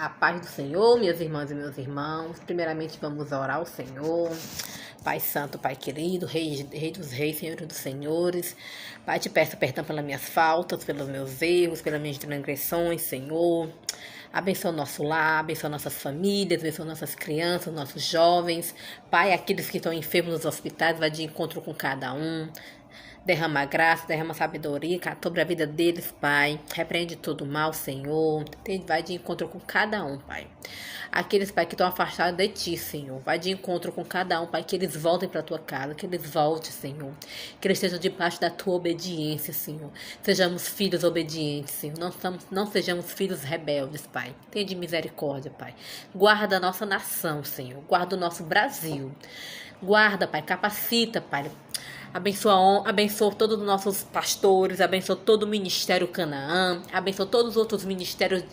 A paz do Senhor, minhas irmãs e meus irmãos. Primeiramente vamos orar ao Senhor. Pai Santo, Pai querido, Rei dos Reis, Senhor dos Senhores. Pai, te peço perdão pelas minhas faltas, pelos meus erros, pelas minhas transgressões, Senhor. Abençoa o nosso lar, abençoa nossas famílias, abençoa nossas crianças, nossos jovens. Pai, aqueles que estão enfermos nos hospitais, vai de encontro com cada um. Derrama graça, derrama sabedoria sobre a vida deles, Pai. Repreende todo o mal, Senhor. Vai de encontro com cada um, Pai. Aqueles, Pai, que estão afastados de Ti, Senhor. Vai de encontro com cada um, Pai. Que eles voltem para a Tua casa, que eles voltem, Senhor. Que eles estejam debaixo da Tua obediência, Senhor. Sejamos filhos obedientes, Senhor. Não sejamos filhos rebeldes, Pai. Tenha de misericórdia, Pai. Guarda a nossa nação, Senhor. Guarda o nosso Brasil. Guarda, Pai. Capacita, Pai. Abençoa todos os nossos pastores, abençoa todo o Ministério Canaã, abençoa todos os outros ministérios,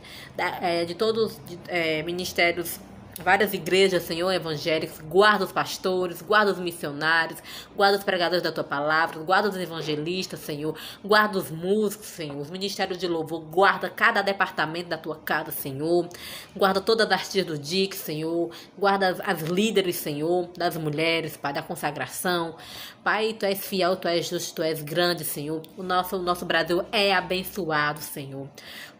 ministérios, várias igrejas, Senhor, evangélicas. Guarda os pastores, guarda os missionários, guarda os pregadores da Tua palavra, guarda os evangelistas, Senhor, guarda os músicos, Senhor, os ministérios de louvor, guarda cada departamento da Tua casa, Senhor, guarda todas as tias do DIC, Senhor, guarda as líderes, Senhor, das mulheres, Pai, da consagração. Pai, Tu és fiel, Tu és justo, Tu és grande, Senhor. O nosso Brasil é abençoado, Senhor.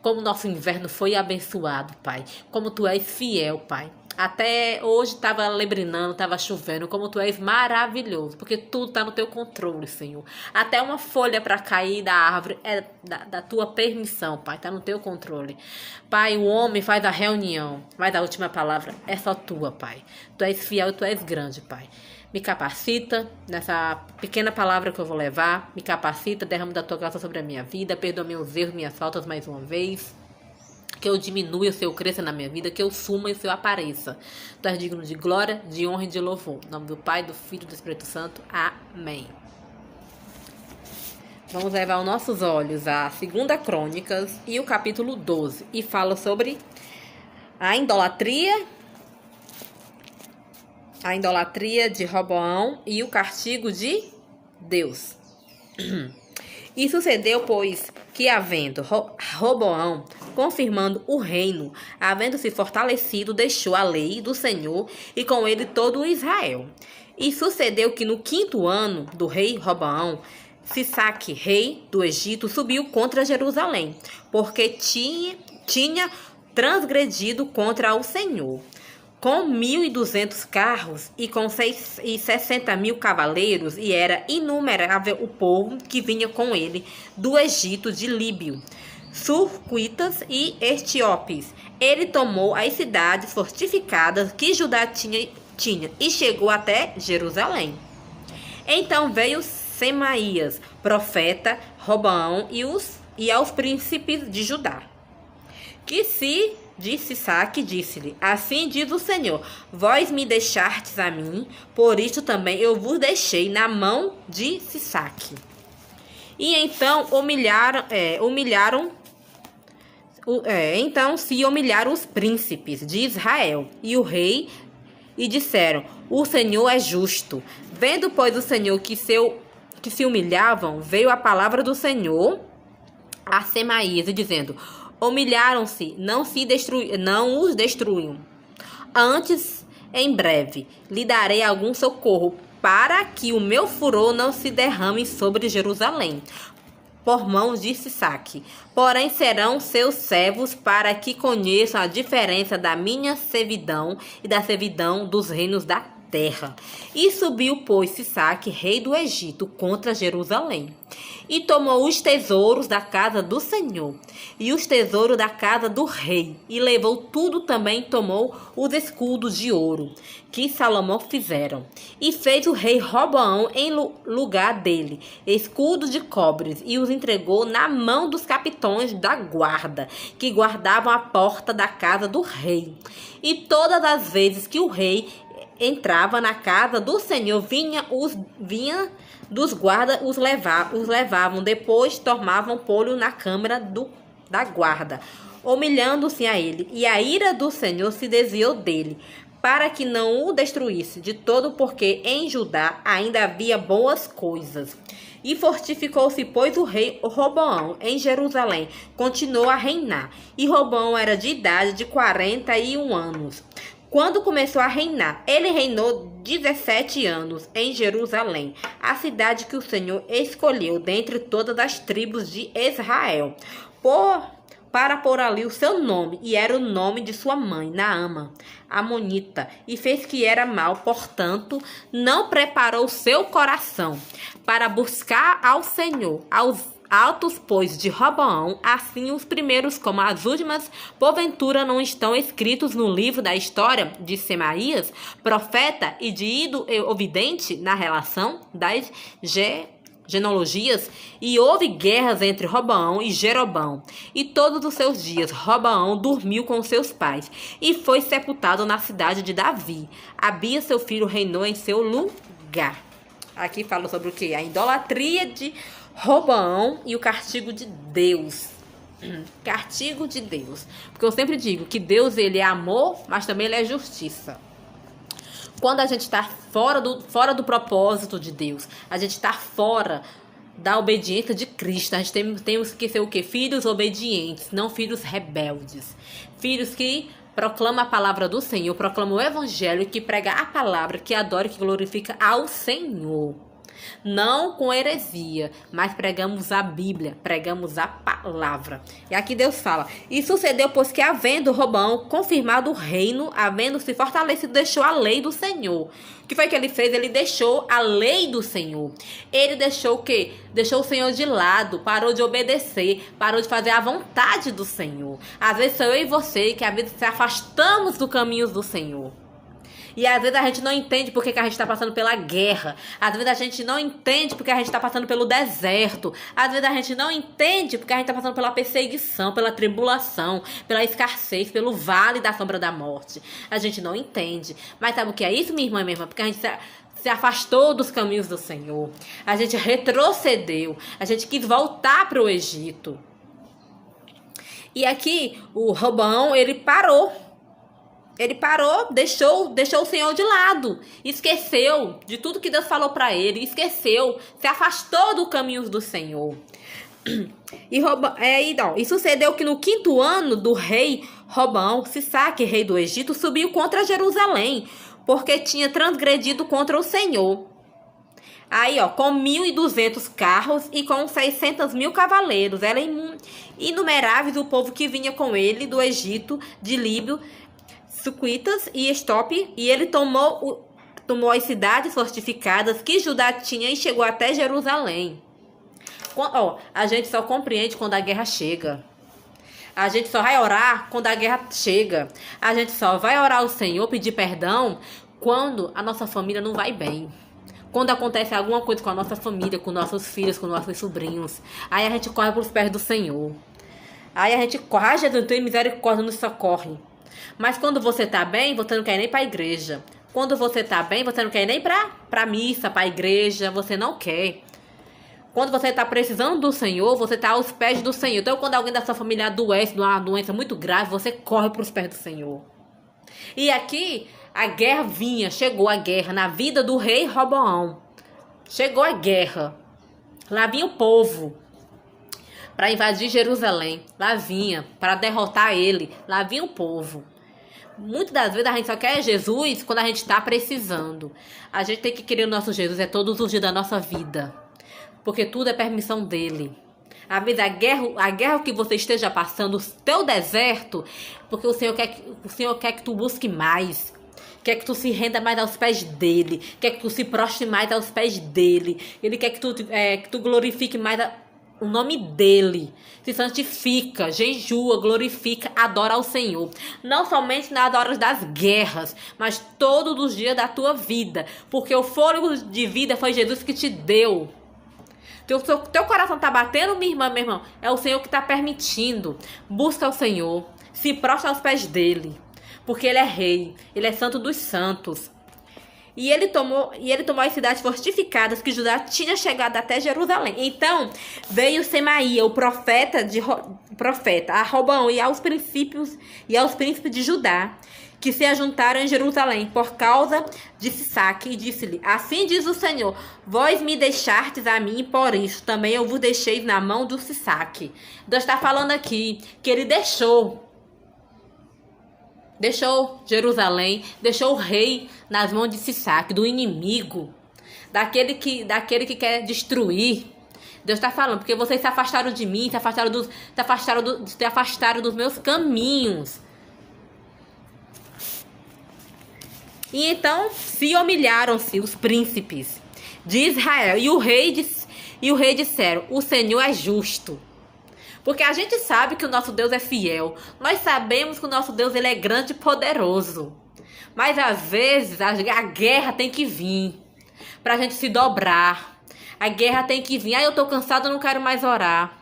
Como o nosso inverno foi abençoado, Pai. Como Tu és fiel, Pai. Até hoje estava lebrinando, estava chovendo, como Tu és maravilhoso, porque tudo está no Teu controle, Senhor. Até uma folha para cair da árvore é da Tua permissão, Pai, está no Teu controle. Pai, o homem faz a reunião, mas a última palavra é só Tua, Pai. Tu és fiel e Tu és grande, Pai. Me capacita nessa pequena palavra que eu vou levar, me capacita, derrama da Tua graça sobre a minha vida, perdoa meus erros, minhas faltas mais uma vez. Que eu diminua e o Senhor cresça na minha vida, que eu suma e o Senhor apareça. Tu és digno de glória, de honra e de louvor. Em nome do Pai, do Filho e do Espírito Santo. Amém. Vamos levar os nossos olhos a 2 Crônicas e o capítulo 12. E fala sobre a idolatria de Roboão e o castigo de Deus. E sucedeu, pois, que havendo Roboão confirmando o reino, havendo se fortalecido, deixou a lei do Senhor e com ele todo o Israel. E sucedeu que no 5º ano do rei Roboão, Sisaque, rei do Egito, subiu contra Jerusalém, porque tinha transgredido contra o Senhor. Com 1.200 carros e com 60.000 cavaleiros, e era inumerável o povo que vinha com ele do Egito, de Líbio, Surquitas e Etíopes. Ele tomou as cidades fortificadas que Judá tinha e chegou até Jerusalém. Então veio Semaías, profeta, Roboão e aos príncipes de Judá, que se disse Sisaque, disse-lhe: assim diz o Senhor, vós me deixastes a mim, por isso também eu vos deixei na mão de Sisaque. E então então se humilharam os príncipes de Israel e o rei, e disseram: o Senhor é justo. Vendo, pois, o Senhor que se humilhavam, veio a palavra do Senhor a Semaías, dizendo: humilharam-se, não os destruam. Antes, em breve, lhe darei algum socorro, para que o meu furor não se derrame sobre Jerusalém, por mãos de Sisaque. Porém, serão seus servos, para que conheçam a diferença da minha servidão e da servidão dos reinos da terra. E subiu, pois, Sisaque, rei do Egito, contra Jerusalém, e tomou os tesouros da casa do Senhor e os tesouros da casa do rei, e levou tudo. Também tomou os escudos de ouro que Salomão fizeram, e fez o rei Roboão em lugar dele escudos de cobre, e os entregou na mão dos capitães da guarda, que guardavam a porta da casa do rei. E todas as vezes que o rei entrava na casa do Senhor, vinha dos guardas, os levavam, depois tomavam pô-lo na câmara da guarda, humilhando-se a ele. E a ira do Senhor se desviou dele, para que não o destruísse de todo, porque em Judá ainda havia boas coisas. E fortificou-se, pois, o rei Roboão em Jerusalém. Continuou a reinar. E Roboão era de idade de 41 anos. Quando começou a reinar, ele reinou 17 anos em Jerusalém, a cidade que o Senhor escolheu dentre todas as tribos de Israel, para pôr ali o seu nome, e era o nome de sua mãe, Naama, amonita, e fez que era mal, portanto, não preparou seu coração para buscar ao Senhor, aos altos, pois, de Roboão, assim os primeiros como as últimas, porventura não estão escritos no livro da história de Semaías, profeta, e de Ido o vidente, na relação das genealogias, e houve guerras entre Roboão e Jeroboão, e todos os seus dias Roboão dormiu com seus pais, e foi sepultado na cidade de Davi. Abia, seu filho, reinou em seu lugar. Aqui fala sobre o que? A idolatria de Roboão e o castigo de Deus. Castigo de Deus. Porque eu sempre digo que Deus, ele é amor, mas também ele é justiça. Quando a gente está fora do propósito de Deus, a gente está fora da obediência de Cristo, a gente temos que ser o quê? Filhos obedientes, não filhos rebeldes. Filhos que proclamam a palavra do Senhor, proclamam o evangelho, que prega a palavra, que adora e que glorifica ao Senhor. Não com heresia, mas pregamos a Bíblia, pregamos a palavra. E aqui Deus fala: e sucedeu, pois, que havendo Roboão confirmado o reino, havendo se fortalecido, deixou a lei do Senhor. O que foi que ele fez? Ele deixou a lei do Senhor. Ele deixou o quê? Deixou o Senhor de lado, parou de obedecer, parou de fazer a vontade do Senhor. Às vezes sou eu e você que às vezes se afastamos dos caminhos do Senhor. E às vezes a gente não entende porque que a gente está passando pela guerra. Às vezes a gente não entende porque a gente está passando pelo deserto. Às vezes a gente não entende porque a gente está passando pela perseguição, pela tribulação, pela escassez, pelo vale da sombra da morte. A gente não entende. Mas sabe o que é isso, minha irmã e minha irmã? Porque a gente se afastou dos caminhos do Senhor. A gente retrocedeu. A gente quis voltar para o Egito. E aqui o Roboão, ele parou. Ele parou, deixou o Senhor de lado, esqueceu de tudo que Deus falou para ele, esqueceu, se afastou dos caminhos do Senhor. E sucedeu que no 5º ano do rei Roboão, Sisaque, rei do Egito, subiu contra Jerusalém, porque tinha transgredido contra o Senhor. Aí, com 1.200 carros e com 600.000 cavaleiros, eram inumeráveis o povo que vinha com ele do Egito, de Líbio, Suquitas e Estope, e ele tomou as cidades fortificadas que Judá tinha e chegou até Jerusalém. A gente só compreende quando a guerra chega. A gente só vai orar quando a guerra chega. A gente só vai orar ao Senhor, pedir perdão, quando a nossa família não vai bem. Quando acontece alguma coisa com a nossa família, com nossos filhos, com nossos sobrinhos. Aí a gente corre para os pés do Senhor. Aí a gente corre: Jesus, tem misericórdia, nos socorre. Mas quando você tá bem, você não quer nem para a igreja. Quando você tá bem, você não quer nem para missa, para a igreja. Você não quer. Quando você tá precisando do Senhor, você tá aos pés do Senhor. Então, quando alguém da sua família adoece de uma doença muito grave, você corre para os pés do Senhor. E aqui, a guerra chegou a guerra na vida do rei Roboão. Chegou a guerra. Lá vinha o povo para invadir Jerusalém. Lá vinha para derrotar ele. Lá vinha o povo. Muitas das vezes a gente só quer Jesus quando a gente está precisando. A gente tem que querer o nosso Jesus todos os dias da nossa vida. Porque tudo é permissão dele. Às vezes a guerra que você esteja passando, o teu deserto, porque o Senhor quer que tu busque mais. Quer que tu se renda mais aos pés dele. Quer que tu se prostre mais aos pés dele. Ele quer que tu glorifique mais o nome dele. Se santifica, jejua, glorifica, adora ao Senhor. Não somente nas horas das guerras, mas todos os dias da tua vida. Porque o fôlego de vida foi Jesus que te deu. Teu coração tá batendo, minha irmã, meu irmão? É o Senhor que tá permitindo. Busca o Senhor. Se prostra aos pés dele. Porque ele é rei. Ele é santo dos santos. E ele tomou as cidades fortificadas que Judá tinha chegado até Jerusalém. Então veio Semaia, o profeta a Roboão e aos príncipes de Judá, que se ajuntaram em Jerusalém por causa de Sisaque, e disse-lhe: assim diz o Senhor, vós me deixastes a mim, por isso também eu vos deixei na mão do Sisaque. Deus está falando aqui que ele deixou Jerusalém, deixou o rei nas mãos de Sisaque, do inimigo, daquele que quer destruir. Deus está falando, porque vocês se afastaram de mim, se afastaram dos meus caminhos. E então se humilharam-se os príncipes de Israel e o rei disseram: o Senhor é justo. Porque a gente sabe que o nosso Deus é fiel. Nós sabemos que o nosso Deus ele é grande e poderoso. Mas às vezes a guerra tem que vir para a gente se dobrar. A guerra tem que vir. Eu tô cansado, eu não quero mais orar.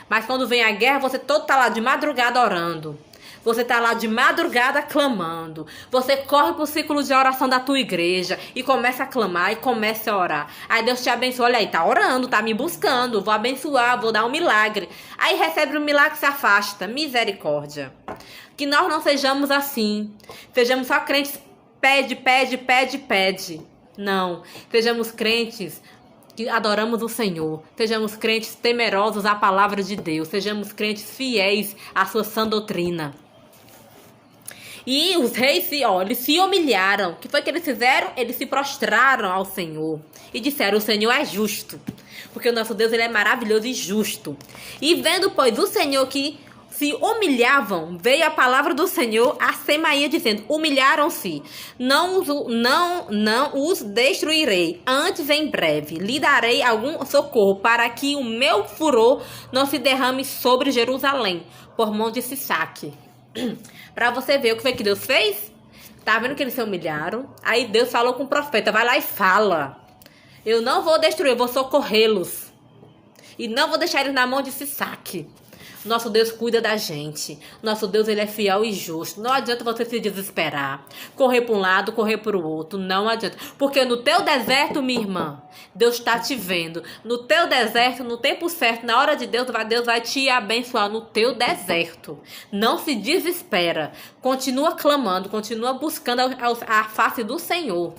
Mas quando vem a guerra, você todo tá lá de madrugada orando. Você tá lá de madrugada clamando. Você corre pro círculo de oração da tua igreja e começa a clamar e começa a orar. Aí Deus te abençoa. Olha aí, tá orando, tá me buscando. Vou abençoar, vou dar um milagre. Aí recebe um milagre e se afasta. Misericórdia. Que nós não sejamos assim. Sejamos só crentes. Pede. Não. Sejamos crentes que adoramos o Senhor. Sejamos crentes temerosos à palavra de Deus. Sejamos crentes fiéis à sua sã doutrina. E os reis eles se humilharam. O que foi que eles fizeram? Eles se prostraram ao Senhor e disseram: o Senhor é justo. Porque o nosso Deus ele é maravilhoso e justo. E vendo, pois, o Senhor que se humilhavam, veio a palavra do Senhor a Semaia dizendo: humilharam-se, não os destruirei, antes em breve lhe darei algum socorro, para que o meu furor não se derrame sobre Jerusalém, por mão de Sisaque. Para você ver o que foi que Deus fez. Tá vendo que eles se humilharam? Aí Deus falou com o profeta: vai lá e fala: eu não vou destruir, eu vou socorrê-los. E não vou deixar eles na mão de Sisaque. Nosso Deus cuida da gente. Nosso Deus ele é fiel e justo. Não adianta você se desesperar. Correr para um lado, correr para o outro. Não adianta. Porque no teu deserto, minha irmã, Deus está te vendo. No teu deserto, no tempo certo, na hora de Deus vai te abençoar no teu deserto. Não se desespera. Continua clamando, continua buscando a face do Senhor.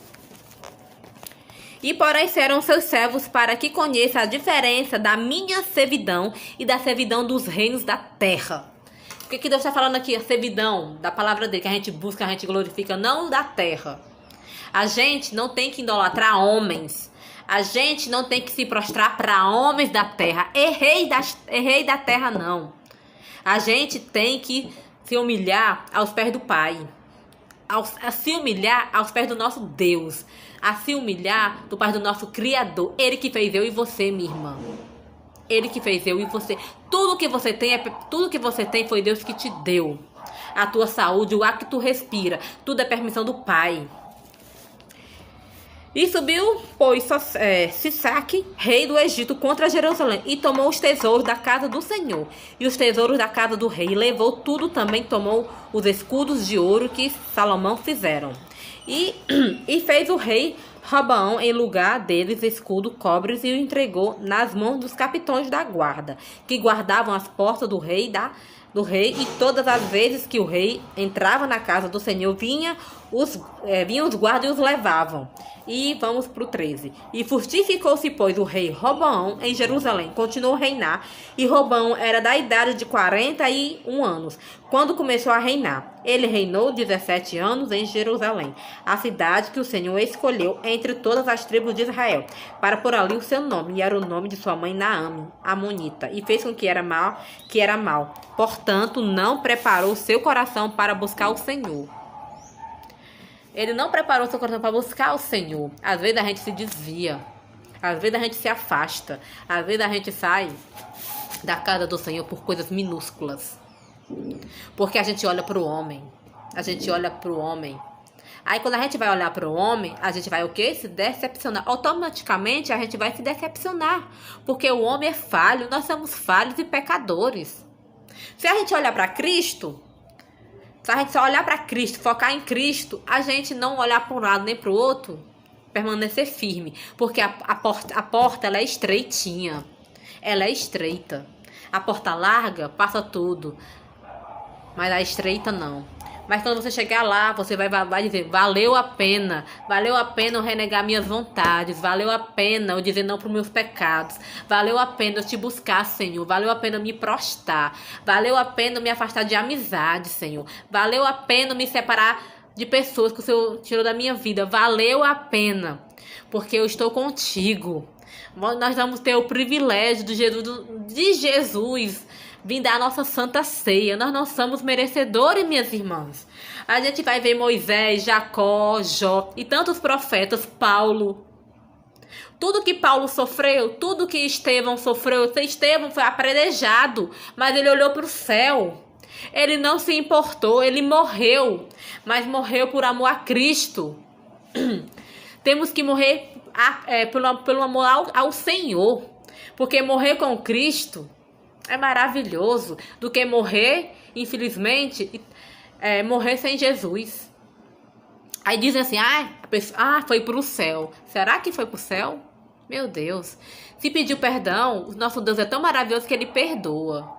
E porém serão seus servos, para que conheça a diferença da minha servidão e da servidão dos reinos da terra. O que Deus está falando aqui? A servidão da palavra dele, que a gente busca, a gente glorifica, não da terra. A gente não tem que idolatrar homens. A gente não tem que se prostrar para homens da terra. Rei da terra, não. A gente tem que se humilhar aos pés do Pai. A se humilhar aos pés do nosso Deus. A se humilhar do Pai do nosso Criador. Ele que fez eu e você, minha irmã. Ele que fez eu e você. Tudo que você tem foi Deus que te deu. A tua saúde, o ar que tu respira, tudo é permissão do Pai. E subiu, pois, Sisaque, rei do Egito, contra Jerusalém, e tomou os tesouros da casa do Senhor e os tesouros da casa do rei, e levou tudo, também tomou os escudos de ouro que Salomão fizeram. E fez o rei Roboão em lugar deles escudo, cobres, e o entregou nas mãos dos capitães da guarda, que guardavam as portas do rei, e todas as vezes que o rei entrava na casa do Senhor, vinham os guardas e os levavam. E vamos para o 13. E fortificou-se, pois, o rei Roboão em Jerusalém, continuou a reinar, e Roboão era da idade de 41 anos, quando começou a reinar. Ele reinou 17 anos em Jerusalém, a cidade que o Senhor escolheu entre todas as tribos de Israel, para pôr ali o seu nome, e era o nome de sua mãe Naame, amonita, e fez com que era mal. Portanto, não preparou seu coração para buscar o Senhor. Ele não preparou seu coração para buscar o Senhor. Às vezes a gente se desvia. Às vezes a gente se afasta. Às vezes a gente sai da casa do Senhor por coisas minúsculas. Porque a gente olha para o homem. Aí quando a gente vai olhar para o homem, a gente vai o quê? Se decepcionar. Automaticamente a gente vai se decepcionar. Porque o homem é falho. Nós somos falhos e pecadores. Se a gente olhar para Cristo... Se a gente só olhar para Cristo, focar em Cristo, a gente não olhar para um lado nem para o outro, permanecer firme, porque a porta ela é estreitinha, ela é estreita. A porta larga passa tudo, mas a estreita não. Mas quando você chegar lá, você vai dizer, valeu a pena eu renegar minhas vontades, valeu a pena eu dizer não para os meus pecados, valeu a pena eu te buscar, Senhor, valeu a pena eu me prostrar, valeu a pena eu me afastar de amizade, Senhor, valeu a pena eu me separar de pessoas que o Senhor tirou da minha vida, valeu a pena, porque eu estou contigo. Nós vamos ter o privilégio de Jesus vir dar a nossa santa ceia. Nós não somos merecedores, minhas irmãs. A gente vai ver Moisés, Jacó, Jó e tantos profetas, Paulo. Tudo que Paulo sofreu, tudo que Estevão sofreu. Estevão foi apedrejado, mas ele olhou para o céu. Ele não se importou, ele morreu, mas morreu por amor a Cristo. Temos que morrer pelo amor ao Senhor, porque morrer com Cristo é maravilhoso do que morrer, infelizmente, morrer sem Jesus. Aí dizem assim, foi pro céu. Será que foi pro céu? Meu Deus. Se pediu perdão, o nosso Deus é tão maravilhoso que ele perdoa.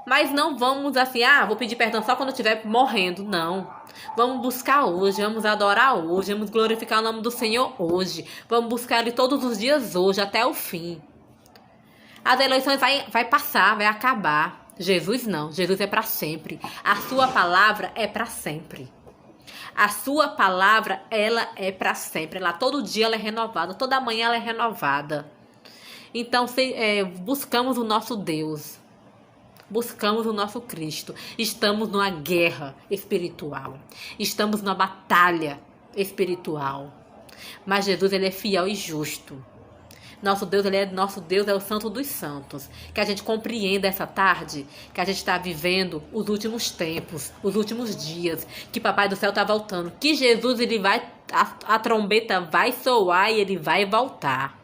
Mas não vamos assim, vou pedir perdão só quando eu estiver morrendo. Não. Vamos buscar hoje, vamos adorar hoje, vamos glorificar o nome do Senhor hoje. Vamos buscar Ele todos os dias hoje, até o fim. As eleições vai passar, vai acabar. Jesus não, Jesus é para sempre. A sua palavra é para sempre. A sua palavra, ela é para sempre. Todo dia ela é renovada, toda manhã ela é renovada. Então, buscamos o nosso Deus. Buscamos o nosso Cristo. Estamos numa guerra espiritual. Estamos numa batalha espiritual. Mas Jesus, ele é fiel e justo. Nosso Deus é o Santo dos Santos. Que a gente compreenda essa tarde que a gente está vivendo os últimos tempos, os últimos dias, que Papai do Céu está voltando, que Jesus a trombeta vai soar e ele vai voltar.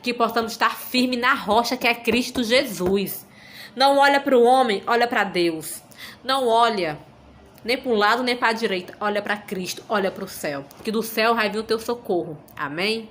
Que possamos estar firmes na rocha que é Cristo Jesus. Não olha para o homem, olha para Deus. Não olha nem para o lado nem para a direita, olha para Cristo, olha para o céu. Que do céu vai vir o teu socorro. Amém?